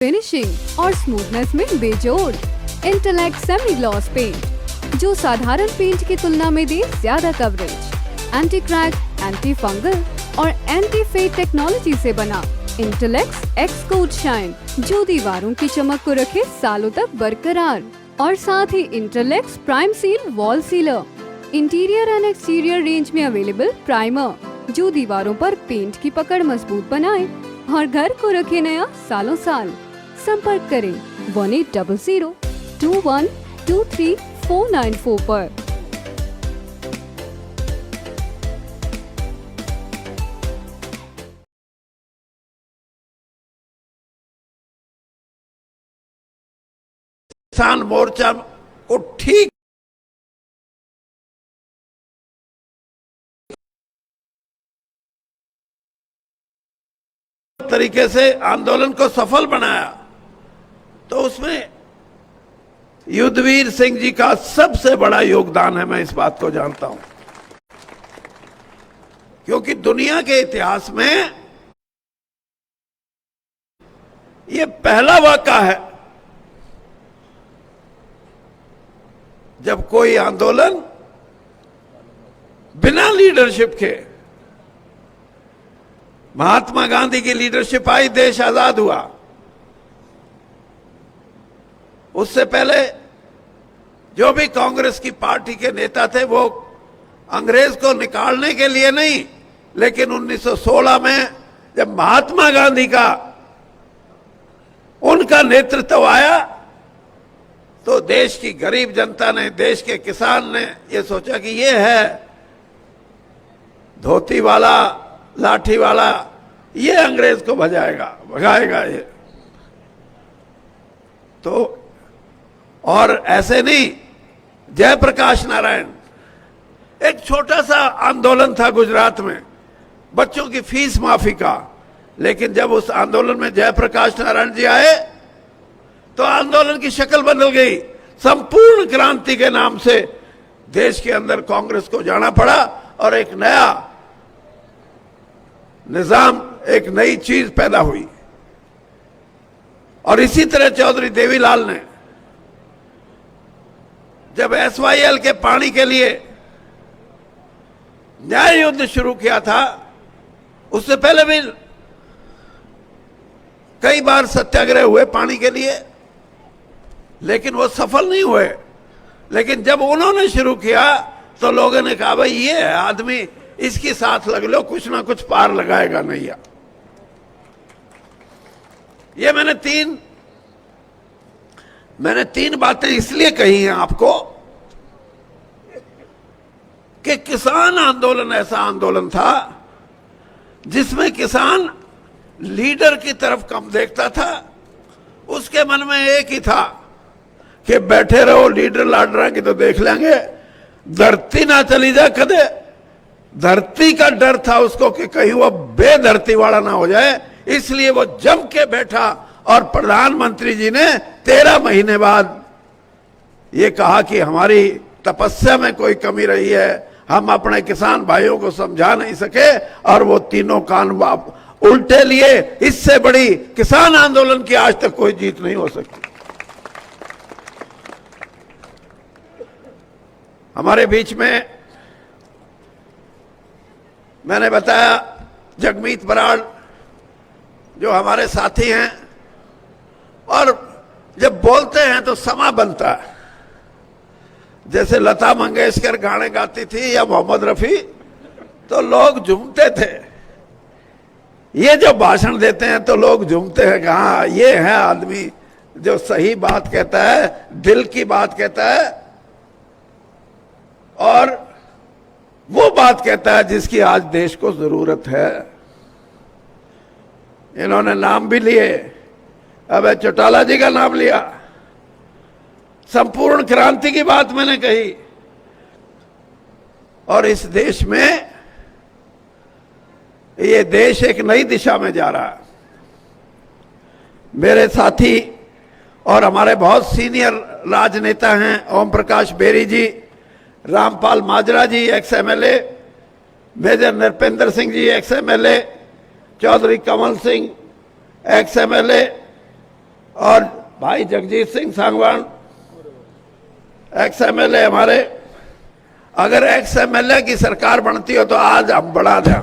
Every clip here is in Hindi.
फिनिशिंग और स्मूथनेस में बेजोड़ इंटेलेक्ट सेमी ग्लॉस पेंट, जो साधारण पेंट की तुलना में दे ज्यादा coverage. Anti crack, anti fungal और एंटी फेड टेक्नोलॉजी से बना इंटेलेक्ट एक्स कोट शाइन, जो दीवारों की चमक को रखे सालों तक बरकरार। और साथ ही intellect prime seal wall sealer, interior and exterior range में अवेलेबल प्राइमर, जो दीवारों पर पेंट की पकड़ मजबूत बनाए और घर को रखे नया सालों साल। संपर्क करें 1800-2123-494 पर। किसान मोर्चा को ठीक तरीके से आंदोलन को सफल बनाया, तो उसमें युद्धवीर सिंह जी का सबसे बड़ा योगदान है। मैं इस बात को जानता हूं, क्योंकि दुनिया के इतिहास में यह पहला वाक़या है जब कोई आंदोलन बिना लीडरशिप के, महात्मा गांधी की लीडरशिप आई, देश आजाद हुआ। उससे पहले जो भी कांग्रेस की पार्टी के नेता थे वो अंग्रेज को निकालने के लिए नहीं, लेकिन 1916 में जब महात्मा गांधी का उनका नेतृत्व आया, तो देश की गरीब जनता ने, देश के किसान ने ये सोचा कि ये है धोती वाला, लाठी वाला, ये अंग्रेज को भगाएगा ये। तो और ऐसे नहीं, जयप्रकाश नारायण, एक छोटा सा आंदोलन था गुजरात में बच्चों की फीस माफी का, लेकिन जब उस आंदोलन में जयप्रकाश नारायण जी आए तो आंदोलन की शक्ल बदल गई। संपूर्ण क्रांति के नाम से देश के अंदर कांग्रेस को जाना पड़ा और एक नया निजाम, एक नई चीज पैदा हुई। और इसी तरह चौधरी देवीलाल ने जब SYL के पानी के लिए न्याय युद्ध शुरू किया था, उससे पहले भी कई बार सत्याग्रह हुए पानी के लिए, लेकिन वो सफल नहीं हुए। लेकिन जब उन्होंने शुरू किया तो लोगों ने कहा भाई ये है आदमी, इसके साथ लग लो, कुछ ना कुछ पार लगाएगा नैया। ये मैंने तीन बातें इसलिए कही हैं आपको कि किसान आंदोलन ऐसा आंदोलन था जिसमें किसान लीडर की तरफ कम देखता था। उसके मन में एक ही था कि बैठे रहो, लीडर लाडरा की तो देख लेंगे, धरती ना चली जाए कदे। धरती का डर था उसको कि कहीं वो बेधरती वाला ना हो जाए, इसलिए वो जम के बैठा। और प्रधानमंत्री जी ने 13 महीने बाद ये कहा कि हमारी तपस्या में कोई कमी रही है, हम अपने किसान भाइयों को समझा नहीं सके, और वो तीनों कान उल्टे लिए। इससे बड़ी किसान आंदोलन की आज तक कोई जीत नहीं हो सकती। हमारे बीच में मैंने बताया जगमीत बराड़ जो हमारे साथी हैं, और जब बोलते हैं तो समा बनता है। जैसे लता मंगेशकर गाने गाती थी या मोहम्मद रफी, तो लोग झूमते थे। ये जो भाषण देते हैं तो लोग झूमते हैं कि हाँ ये है आदमी जो सही बात कहता है, दिल की बात कहता है, और वो बात कहता है जिसकी आज देश को जरूरत है। इन्होंने नाम भी लिए, अब चौटाला जी का नाम लिया। संपूर्ण क्रांति की बात मैंने कही, और इस देश में, ये देश एक नई दिशा में जा रहा है। मेरे साथी और हमारे बहुत सीनियर राजनेता हैं, ओम प्रकाश बेरी जी, रामपाल माजरा जी x MLA, major Nripendra Singh ji x MLA, Chaudhary Kamal Singh x MLA, और भाई जगजीत सिंह सांगवान एक्स एमएलए हमारे, अगर एक्स एमएलए की सरकार बनती हो तो आज हम बढ़ा दें,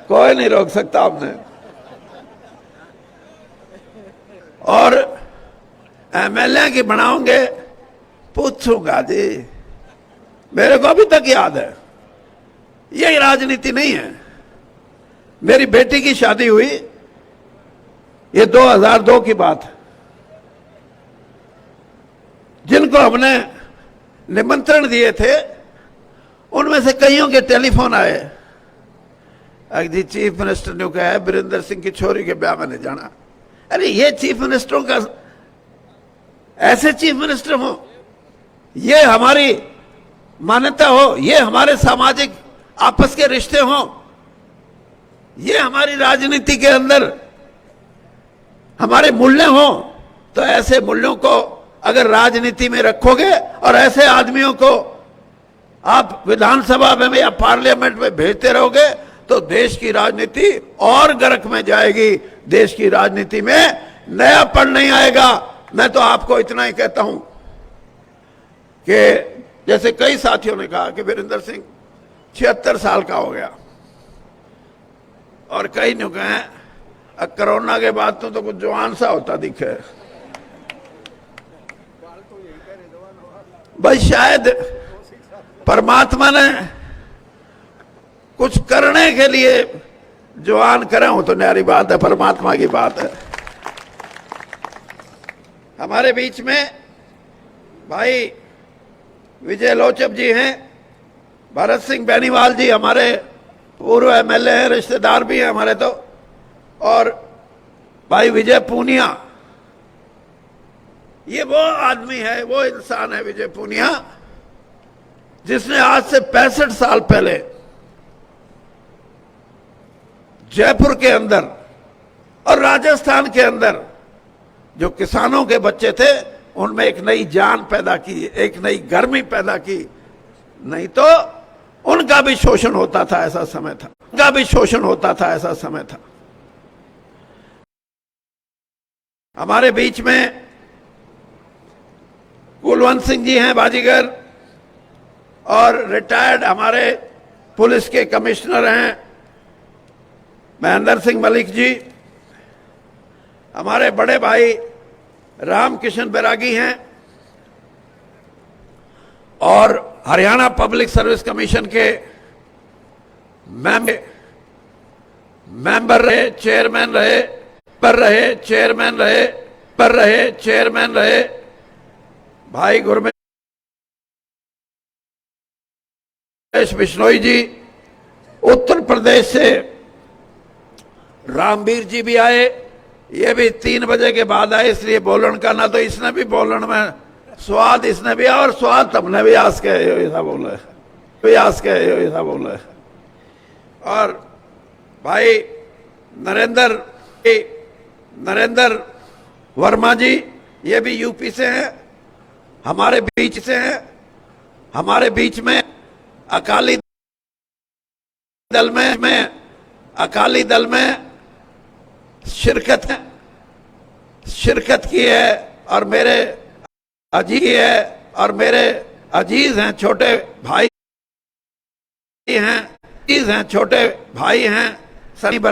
कोई नहीं रोक सकता हमने। और एमएलए की बनाओगे पूछूंगा जी, मेरे को अभी तक याद है, यही राजनीति नहीं है। मेरी बेटी की शादी हुई, ये 2002 की बात है। जिनको हमने निमंत्रण दिए थे उनमें से कईयों के टेलीफोन आए, जी चीफ मिनिस्टर ने कहा है वीरेंद्र सिंह की छोरी के ब्याह में नहीं जाना। अरे ये चीफ मिनिस्टरों का, ऐसे चीफ मिनिस्टर हो, ये हमारी मान्यता हो, ये हमारे सामाजिक आपस के रिश्ते हो, ये हमारी राजनीति के अंदर हमारे मूल्य हो, तो ऐसे मूल्यों को अगर राजनीति में रखोगे और ऐसे आदमियों को आप विधानसभा में या पार्लियामेंट में भेजते रहोगे तो देश की राजनीति और गर्क में जाएगी, देश की राजनीति में नयापन नहीं आएगा। मैं तो आपको इतना ही कहता हूं कि जैसे कई साथियों ने कहा कि वीरेंद्र सिंह 76 साल का हो गया, और कई ने कहा कोरोना के बाद तो कुछ जवान सा होता दिखे। भाई शायद परमात्मा ने कुछ करने के लिए जवान करे हो तो न्यारी बात है, परमात्मा की बात है। हमारे बीच में भाई विजय लोचप जी हैं, भरत सिंह बेनीवाल जी हमारे पूर्व एमएलए हैं, रिश्तेदार भी हैं हमारे तो, और भाई विजय पूनिया, ये वो आदमी है, वो इंसान है विजय पूनिया जिसने आज से 65 साल पहले जयपुर के अंदर और राजस्थान के अंदर जो किसानों के बच्चे थे उनमें एक नई जान पैदा की, एक नई गर्मी पैदा की। नहीं तो उनका भी शोषण होता था, ऐसा समय था, उनका भी शोषण होता था, ऐसा समय था। हमारे बीच में कुलवंत सिंह जी हैं बाजीगर, और रिटायर्ड हमारे पुलिस के कमिश्नर हैं महेंद्र सिंह मलिक जी, हमारे बड़े भाई राम किशन बैरागी हैं, और हरियाणा पब्लिक सर्विस कमीशन के मेंबर रहे, चेयरमैन रहे, चेयरमैन रहे भाई गुरमेश बिश्नोई जी। उत्तर प्रदेश से रामवीर जी भी आए, ये भी 3 बजे के बाद आए, इसलिए बोलन का ना तो इसने भी बोलन में स्वाद, इसने भी और स्वाद तुमने भी आस के ऐसा बोला है, प्रयास के ऐसा बोला है। और भाई नरेंद्र वर्मा जी, ये भी यूपी से हैं, हमारे बीच से हैं। हमारे बीच में अकाली दल में शिरकत की है, और मेरे अजीज हैं, छोटे भाई हैं, सन्नी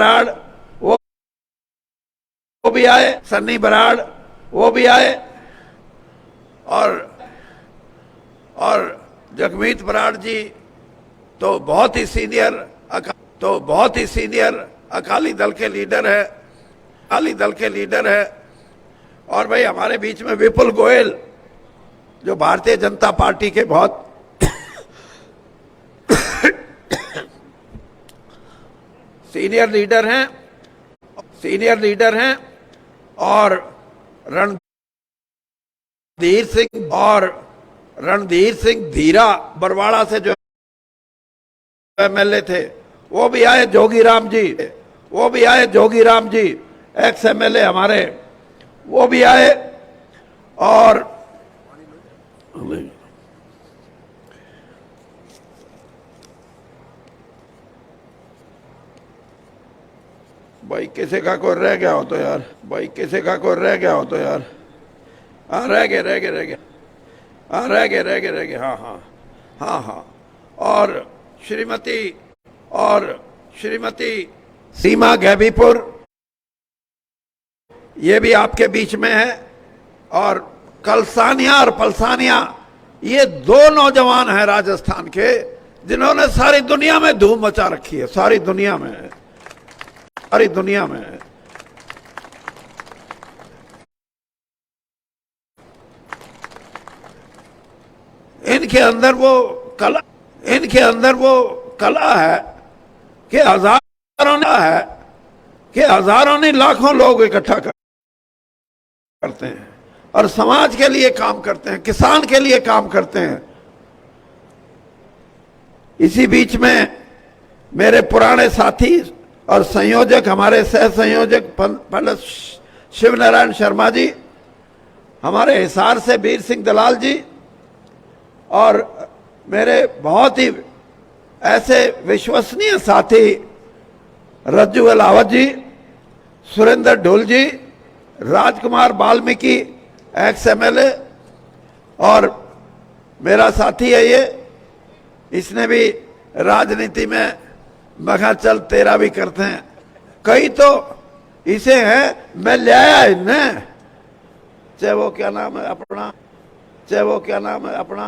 बराड़ वो भी आए, और जगमीत बराड़ जी तो बहुत ही सीनियर अकाली दल के लीडर है। और भाई हमारे बीच में विपुल गोयल जो भारतीय जनता पार्टी के बहुत सीनियर लीडर हैं, और रणधीर सिंह धीरा बरवाड़ा से जो एमएलए थे वो भी आए, जोगीराम जी एक्स एमएलए हमारे, वो भी आए। और भाई किसी का कोई रह गया हो तो यार, भाई किसी का कोई रह गया हो तो यार। हाँ रह गए रह गए रह गए, हाँ रह गए रह गए रह गए, हाँ हाँ हाँ हाँ। और श्रीमती सीमा गैबीपुर, ये भी आपके बीच में है। और कलसानिया और पलसानिया, ये दो नौजवान हैं राजस्थान के जिन्होंने सारी दुनिया में धूम मचा रखी है, सारी दुनिया में, सारी दुनिया में। इनके अंदर वो कला है कि हजारों ने लाखों लोग इकट्ठा करते हैं और समाज के लिए काम करते हैं, किसान के लिए काम करते हैं। इसी बीच में मेरे पुराने साथी और संयोजक, हमारे सह संयोजक पंडित शिव नारायण शर्मा जी, हमारे हिसार से वीर सिंह दलाल जी, और मेरे बहुत ही ऐसे विश्वसनीय साथी रज्जू अलावत जी, सुरेंद्र ढोल जी, राजकुमार वाल्मीकि एक्स MLA, और मेरा साथी है ये, इसने भी राजनीति में मगर चल तेरा भी करते हैं, कई तो इसे हैं, मैं ले आया इन्हें, चाहे वो क्या नाम है अपना, चाहे वो क्या नाम है अपना,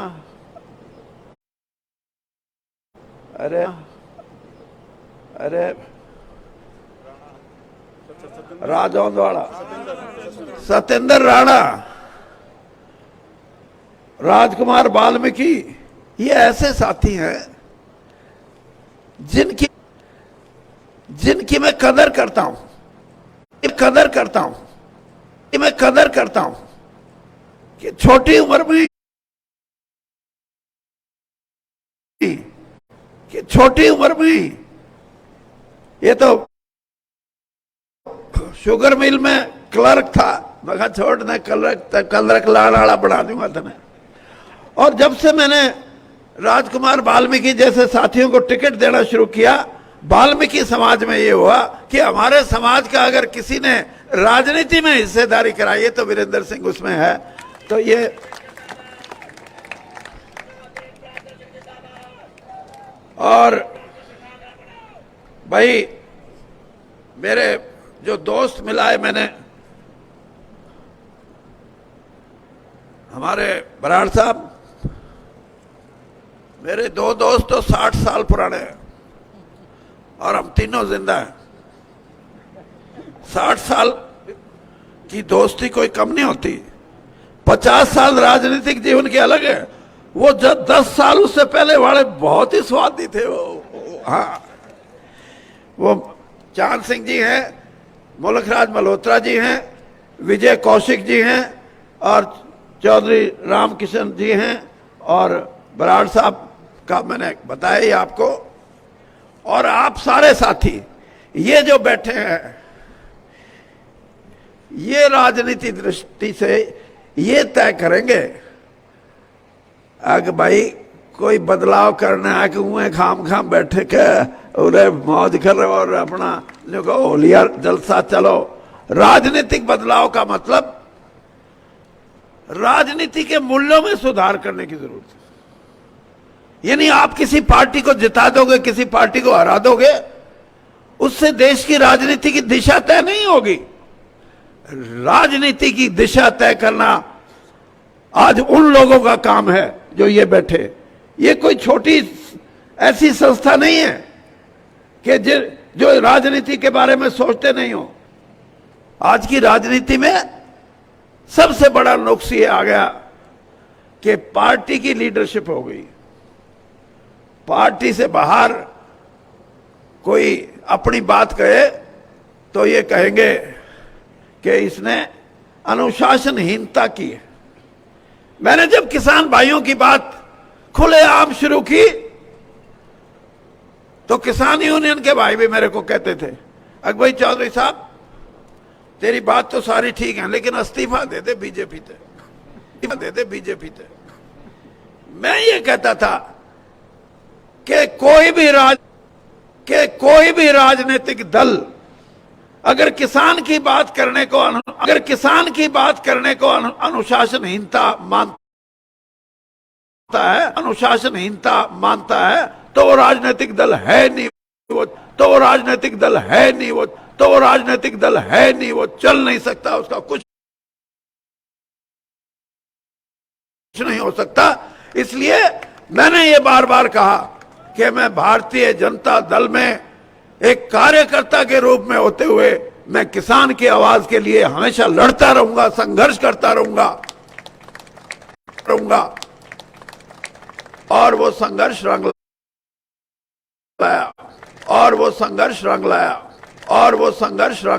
अरे अरे राजौंदवाड़ा, सत्येंद्र राणा, राजकुमार वाल्मीकि, ये ऐसे साथी हैं जिनकी मैं कदर करता हूं, मैं कदर करता हूं कि छोटी उम्र में ये तो शुगर मिल में क्लर्क था, मैं छोड़ने क्लर्क लाड़ा बना दूंगा तुम्हें। और जब से मैंने राजकुमार वाल्मीकि जैसे साथियों को टिकट देना शुरू किया, वाल्मीकि समाज में ये हुआ कि हमारे समाज का अगर किसी ने राजनीति में हिस्सेदारी कराई है तो वीरेंद्र सिंह उसमें है। तो ये और भाई मेरे जो दोस्त मिलाए मैंने, हमारे बराड़ साहब, मेरे दो दोस्त तो 60 साल पुराने हैं और हम तीनों जिंदा हैं। 60 साल की दोस्ती कोई कम नहीं होती। 50 साल राजनीतिक जीवन के अलग है, वो जब 10 साल उससे पहले वाले बहुत ही स्वादी थे वो। हाँ, वो चांद सिंह जी हैं, मुल्कराज मल्होत्रा जी हैं, विजय कौशिक जी हैं, और चौधरी रामकिशन जी हैं, और बराड़ साहब का मैंने बताया ही आपको। और आप सारे साथी ये जो बैठे हैं, ये राजनीति दृष्टि से ये तय करेंगे कि भाई कोई बदलाव करना है कि उन्हें खाम बैठे के उन्हें मौज कर और अपना जो होलिया जलसा चलो। राजनीतिक बदलाव का मतलब राजनीति के मूल्यों में सुधार करने की जरूरत है। यानी आप किसी पार्टी को जिता दोगे, किसी पार्टी को हरा दोगे, उससे देश की राजनीति की दिशा तय नहीं होगी। राजनीति की दिशा तय करना आज उन लोगों का काम है जो ये बैठे। ये कोई छोटी ऐसी संस्था नहीं है कि जो राजनीति के बारे में सोचते नहीं हो। आज की राजनीति में सबसे बड़ा नुक्स ये आ गया कि पार्टी की लीडरशिप हो गई। पार्टी से बाहर कोई अपनी बात कहे तो ये कहेंगे कि इसने अनुशासनहीनता की है। मैंने जब किसान भाइयों की बात खुलेआम शुरू की तो किसान यूनियन के भाई भी मेरे को कहते थे, अकबर चौधरी साहब तेरी बात तो सारी ठीक है, लेकिन इस्तीफा दे दे बीजेपी से। मैं ये कहता था कि कोई भी राजनीतिक दल अगर किसान की बात करने को अनुशासनहीनता मानता है तो वो राजनीतिक दल है नहीं, वो राजनीतिक दल है नहीं, वो चल नहीं सकता, उसका कुछ नहीं हो सकता। इसलिए मैंने ये बार बार कहा कि मैं भारतीय जनता दल में एक कार्यकर्ता के रूप में होते हुए मैं किसान की आवाज के लिए हमेशा लड़ता रहूंगा, संघर्ष करता रहूंगा। और वो संघर्ष रंग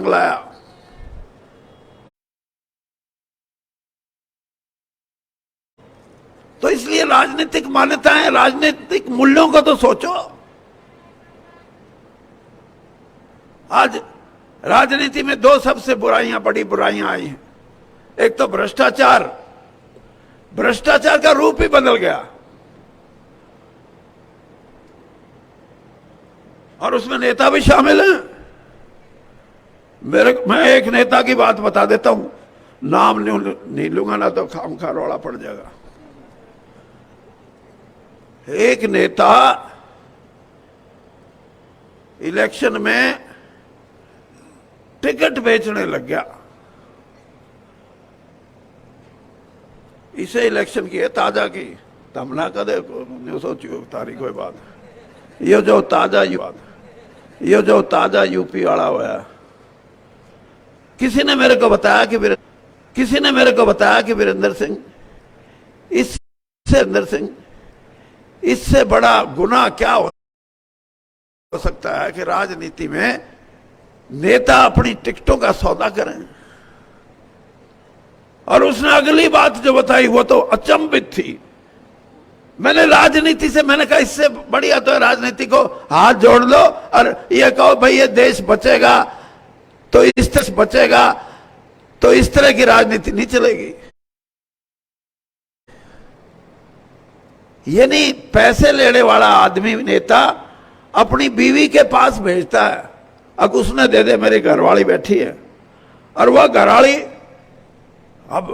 लाया। तो इसलिए राजनीतिक मान्यताएं, राजनीतिक मूल्यों को तो सोचो। आज राजनीति में दो सबसे बड़ी बुराइयां आई हैं। एक तो भ्रष्टाचार का रूप ही बदल गया, और उसमें नेता भी शामिल हैं। मैं एक नेता की बात बता देता हूं, नाम नहीं लूंगा ना तो खामखा रौला पड़ जाएगा। एक नेता इलेक्शन में टिकट बेचने लग गया। इसे इलेक्शन की है ताजा की, तमना कदे सोचियो तारीख कोई बात। ये जो ताजा यूपी वाला हुआ, किसी ने मेरे को बताया कि वीरेंद्र सिंह इससे बड़ा गुनाह क्या हो सकता है कि राजनीति में नेता अपनी टिकटों का सौदा करें। और उसने अगली बात जो बताई वो तो अचंभित थी। मैंने कहा इससे बढ़िया तो राजनीति को हाथ जोड़ लो और ये कहो भाई ये देश बचेगा तो इस तरह की राजनीति नहीं चलेगी। ये नहीं, पैसे लेने वाला आदमी नेता अपनी बीवी के पास भेजता है, अब उसने दे दे, मेरी घरवाली बैठी है, और वह घरवाली अब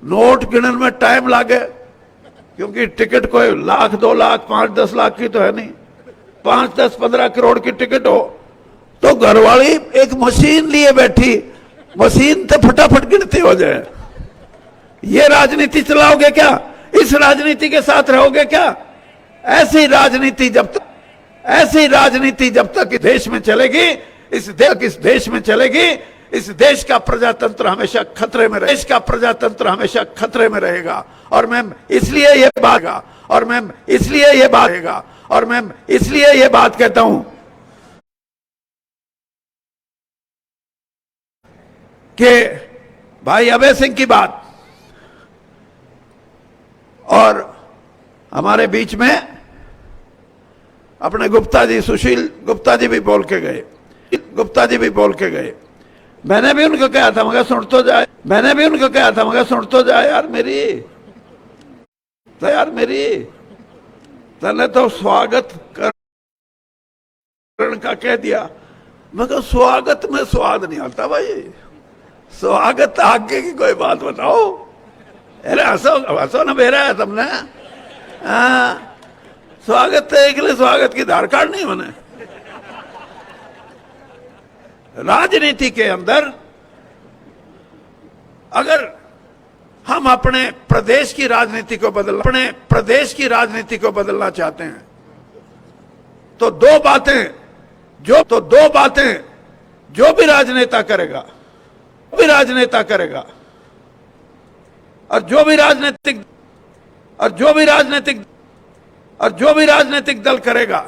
नोट गिनने में टाइम लागे, क्योंकि टिकट कोई 1,00,000, 2,00,000, 5-10 लाख की तो है नहीं, 5-10-15 करोड़ की टिकट हो तो घरवाली एक मशीन लिए बैठी, मशीन तो फटाफट गिनती हो जाए। ये राजनीति चलाओगे क्या? इस राजनीति के साथ रहोगे क्या? ऐसी राजनीति जब तक देश में चलेगी, इस देश में चलेगी, इस देश का प्रजातंत्र हमेशा खतरे में रहेगा। और मैं इसलिए ये बात कहता हूं कि भाई अभय सिंह की बात, और हमारे बीच में अपने सुशील गुप्ता जी भी बोल के गए। मैंने भी उनको कहा था मगर सुन तो जाए यार मेरी तने तो स्वागत करने का कह दिया, मगर स्वागत में स्वाद नहीं आता भाई। स्वागत आगे की कोई बात बताओ। अरे हंसो ना बेरा है तुमने। स्वागत के लिए स्वागत की धार काट नहीं होने। राजनीति के अंदर अगर हम अपने प्रदेश की राजनीति को बदलना चाहते हैं तो दो बातें जो भी राजनेता करेगा और जो भी राजनीतिक दल करेगा,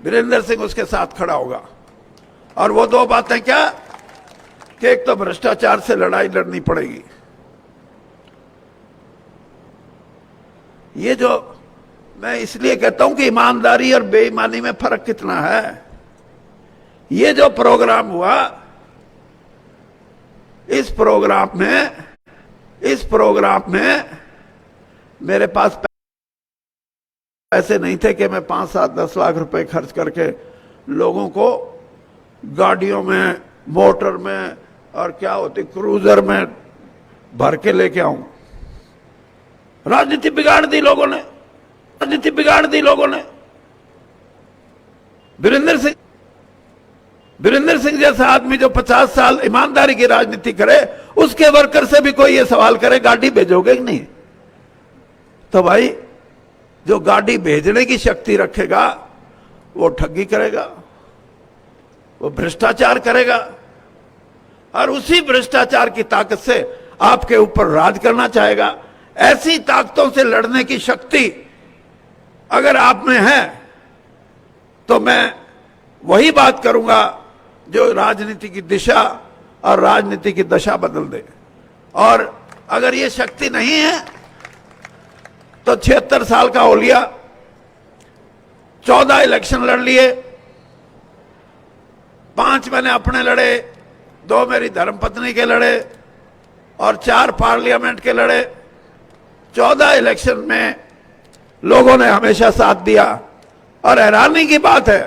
वीरेंद्र सिंह उसके साथ खड़ा होगा। और वो दो बातें क्या कि एक तो भ्रष्टाचार से लड़ाई लड़नी पड़ेगी। ये जो मैं इसलिए कहता हूं कि ईमानदारी और बेईमानी में फर्क कितना है। ये जो प्रोग्राम हुआ, इस प्रोग्राम में मेरे पास ऐसे नहीं थे कि मैं 5, 7, 10 लाख रुपए खर्च करके लोगों को गाड़ियों में, मोटर में और क्या होती क्रूजर में भर के लेके आऊं। राजनीति बिगाड़ दी लोगों ने, राजनीति बिगाड़ दी लोगों ने। वीरेंद्र सिंह जैसा आदमी जो 50 साल ईमानदारी की राजनीति करे, उसके वर्कर से भी कोई ये सवाल करे गाड़ी भेजोगे कि नहीं, तो भाई जो गाड़ी भेजने की शक्ति रखेगा वो ठगी करेगा, वो भ्रष्टाचार करेगा, और उसी भ्रष्टाचार की ताकत से आपके ऊपर राज करना चाहेगा। ऐसी ताकतों से लड़ने की शक्ति अगर आप में है तो मैं वही बात करूंगा जो राजनीति की दिशा और राजनीति की दशा बदल दे। और अगर ये शक्ति नहीं है तो 76 साल का ओलिया 14 इलेक्शन लड़ लिए, 5 मैंने अपने लड़े, 2 मेरी धर्मपत्नी के लड़े और 4 पार्लियामेंट के लड़े। 14 इलेक्शन में लोगों ने हमेशा साथ दिया। और हैरानी की बात है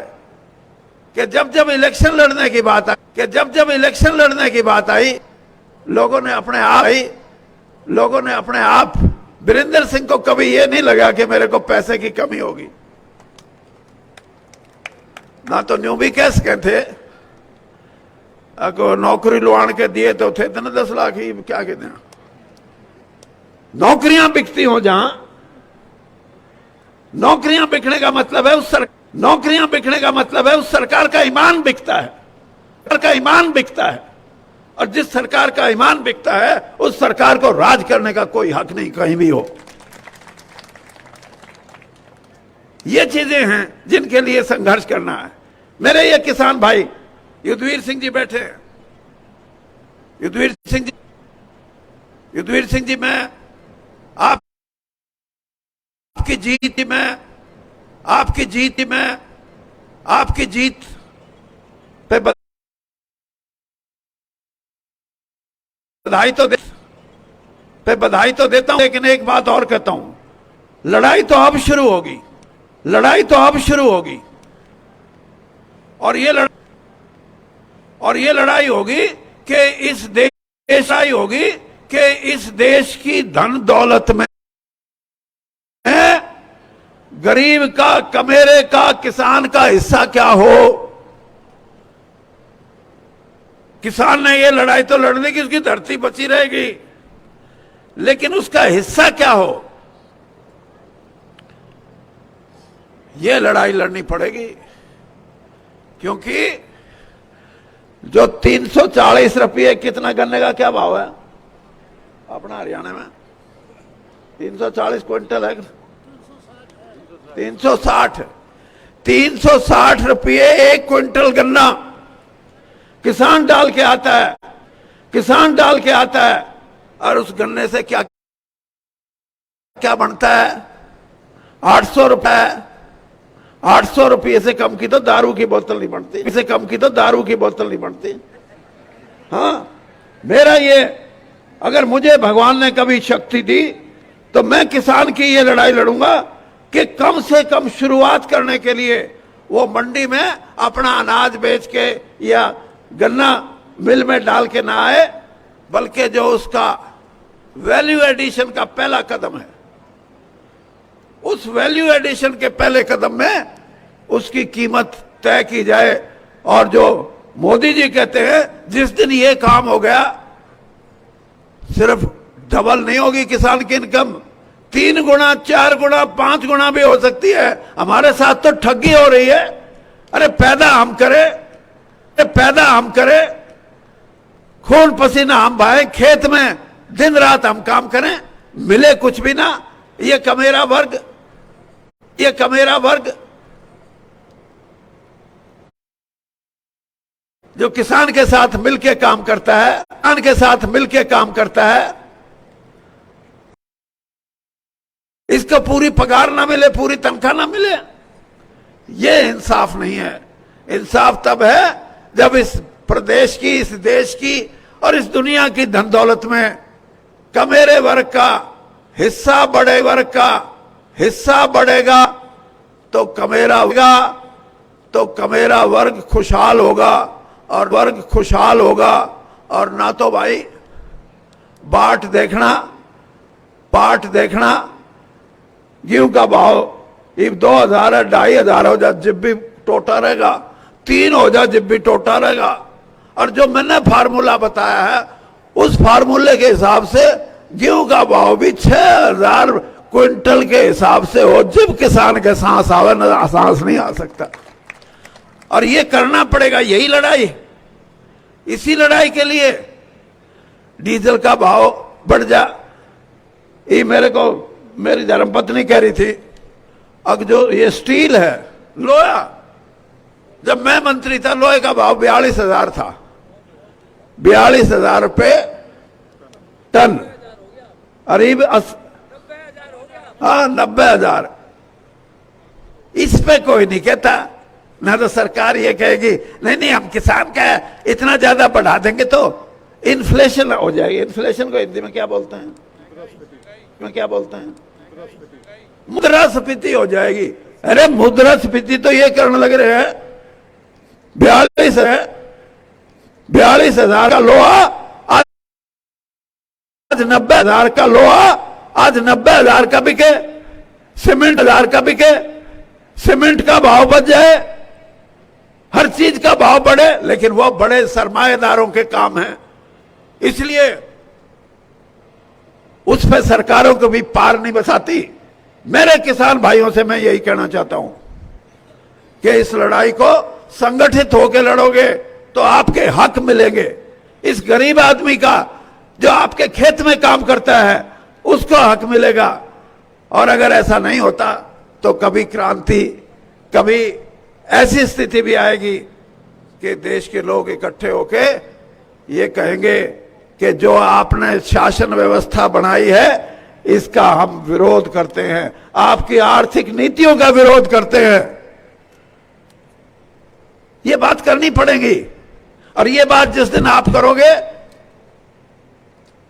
कि जब जब इलेक्शन लड़ने की बात आई लोगों ने अपने आप वीरेंद्र सिंह को कभी ये नहीं लगा कि मेरे को पैसे की कमी होगी। ना तो न्यू भी कैस कहते अगर नौकरी लुआण के दिए तो थे इतने 10 लाख ही, क्या कहते हैं, नौकरियां बिकती हो जहां, नौकरियां बिकने का मतलब है उस सरकार का ईमान बिकता है, और जिस सरकार का ईमान बिकता है उस सरकार को राज करने का कोई हक नहीं कहीं भी हो। ये चीजें हैं जिनके लिए संघर्ष करना है। मेरे ये किसान भाई युद्धवीर सिंह जी बैठे हैं। युद्धवीर सिंह जी मैं आपकी जीत पे बधाई तो देता हूं, लेकिन एक बात और कहता हूं, लड़ाई तो अब शुरू होगी और ये लड़ाई होगी कि इस देश की धन दौलत में गरीब का, कमेरे का, किसान का हिस्सा क्या हो। किसान ने ये लड़ाई तो लड़ने की, उसकी धरती बची रहेगी, लेकिन उसका हिस्सा क्या हो, ये लड़ाई लड़नी पड़ेगी। क्योंकि जो 340 रुपये, कितना गन्ने का क्या भाव है अपना हरियाणा में? 340 क्विंटल है, 360 रुपये 1 क्विंटल गन्ना किसान डाल के आता है, और उस गन्ने से क्या बनता है? 800 रुपये से कम की तो दारू की बोतल नहीं बनती। हाँ, मेरा ये, अगर मुझे भगवान ने कभी शक्ति दी तो मैं किसान की ये लड़ाई लड़ूंगा कि कम से कम शुरुआत करने के लिए वो मंडी में अपना अनाज बेच के या गन्ना मिल में डाल के ना आए, बल्कि जो उसका वैल्यू एडिशन का पहला कदम है, उस वैल्यू एडिशन के पहले कदम में उसकी कीमत तय की जाए। और जो मोदी जी कहते हैं जिस दिन ये काम हो गया, सिर्फ डबल नहीं होगी किसान की इनकम, 3 गुना, 4 गुना, 5 गुना भी हो सकती है। हमारे साथ तो ठगी हो रही है। अरे पैदा हम करें, खून पसीना हम बहाएं, खेत में दिन रात हम काम करें, मिले कुछ भी ना। ये कमेरा वर्ग जो किसान के साथ मिलके काम करता है, इसको पूरी पगार ना मिले, पूरी तनख्वाह ना मिले, ये इंसाफ नहीं है। इंसाफ तब है जब इस प्रदेश की, इस देश की और इस दुनिया की धन दौलत में कमेरे वर्ग का हिस्सा, बड़े वर्ग का हिस्सा बढ़ेगा, तो कमेरा होगा, तो कमेरा वर्ग खुशहाल होगा, और वर्ग खुशहाल होगा। और ना तो भाई बाट देखना, पाठ देखना, गेहूं का भाव एक 2000 है, 2500 हो जाए जब भी टोटा रहेगा, 3 हो जाए जब भी टोटा रहेगा। और जो मैंने फार्मूला बताया है उस फार्मूले के हिसाब से गेहूं का भाव भी 6000 क्विंटल के हिसाब से हो, जब किसान के सांस आवे ना, सांस नहीं आ सकता। और ये करना पड़ेगा, यही लड़ाई। इसी लड़ाई के लिए डीजल का भाव बढ़ जा। ये मेरे को मेरी धर्मपत्नी कह रही थी, अब जो ये स्टील है, लोहा, जब मैं मंत्री था लोहे का भाव 42,000 था, 42,000 रुपये टन। करीब 90,000। इस पे कोई नहीं कहता, ना तो सरकार ये कहेगी नहीं नहीं हम किसान का इतना ज्यादा बढ़ा देंगे तो इन्फ्लेशन हो जाएगी। इन्फ्लेशन को हिंदी में क्या बोलते हैं? क्या बोलते हैं? मुद्रास्फीति हो जाएगी। अरे मुद्रास्फीति तो ये करने लग रहे हैं, 42,000 का लोहा आज 90,000 का लोहा आज 90,000 का बिके, सीमेंट 1000 का बिके। सीमेंट का भाव बढ़ जाए, हर चीज का भाव बढ़े, लेकिन वो बड़े सरमाएदारों के काम है, इसलिए उस पर सरकारों को भी पार नहीं बसाती। मेरे किसान भाइयों से मैं यही कहना चाहता हूं कि इस लड़ाई को संगठित होकर लड़ोगे तो आपके हक मिलेंगे। इस गरीब आदमी का जो आपके खेत में काम करता है उसको हक मिलेगा। और अगर ऐसा नहीं होता तो कभी क्रांति, कभी ऐसी स्थिति भी आएगी कि देश के लोग इकट्ठे होके ये कहेंगे कि जो आपने शासन व्यवस्था बनाई है इसका हम विरोध करते हैं, आपकी आर्थिक नीतियों का विरोध करते हैं। ये बात करनी पड़ेगी। और ये बात जिस दिन आप करोगे,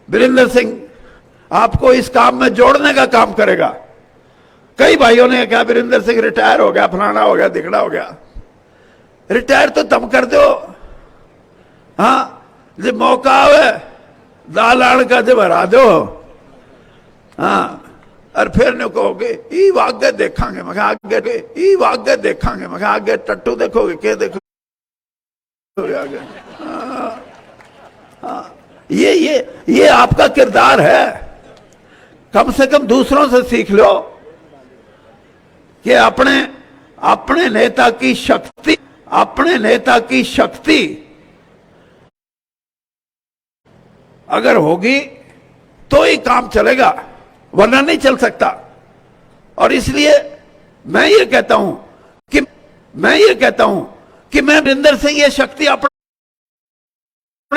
वीरेंद्र सिंह आपको इस काम में जोड़ने का काम करेगा। कई भाइयों ने कहा वीरेंद्र सिंह रिटायर हो गया, फलाना हो गया, दिखड़ा हो गया। रिटायर तो तुम कर दो, हाँ, जब मौका आवे दालान का जब हरा दो, हाँ, और फिर न कहोगे ई वागे देखांगे, मैं आगे ई वागे देखांगे, मैं आगे टट्टू देखोगे, क्या देखोगे आगे? हाँ, ये आपका किरदार है। कम से कम दूसरों से सीख लो कि अपने नेता की शक्ति, अपने नेता की शक्ति अगर होगी तो ही काम चलेगा, वरना नहीं चल सकता। और इसलिए मैं ये कहता हूं कि मैं वीरेंद्र सिंह ये शक्ति अपने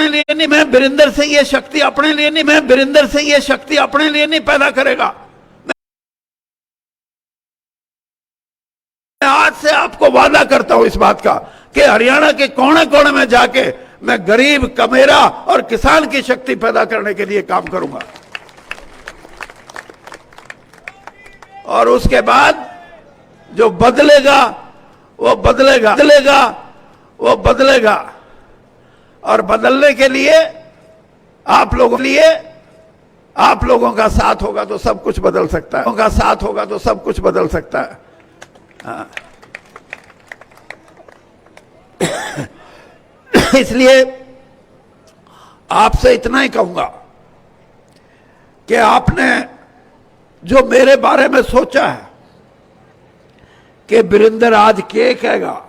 लिए नहीं, मैं वीरेंद्र सिंह ये शक्ति अपने लिए नहीं, मैं वीरेंद्र सिंह ये शक्ति अपने लिए नहीं पैदा करेगा। मैं आज से आपको वादा करता हूं इस बात का कि हरियाणा के कोने कोने में जाके मैं गरीब, कमेरा और किसान की शक्ति पैदा करने के लिए काम करूंगा। और उसके बाद जो बदलेगा वो बदलेगा। और बदलने के लिए आप लोगों का साथ होगा तो सब कुछ बदल सकता है। उनका साथ होगा तो सब कुछ बदल सकता है। हाँ। इसलिए आपसे इतना ही कहूंगा कि आपने जो मेरे बारे में सोचा है कि वीरेंद्र आज क्या कहेगा,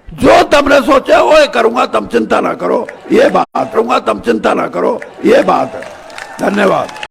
जो तुमने सोचा वो करूंगा, तुम चिंता ना करो, ये बात करूंगा, तुम चिंता ना करो, ये बात है। धन्यवाद।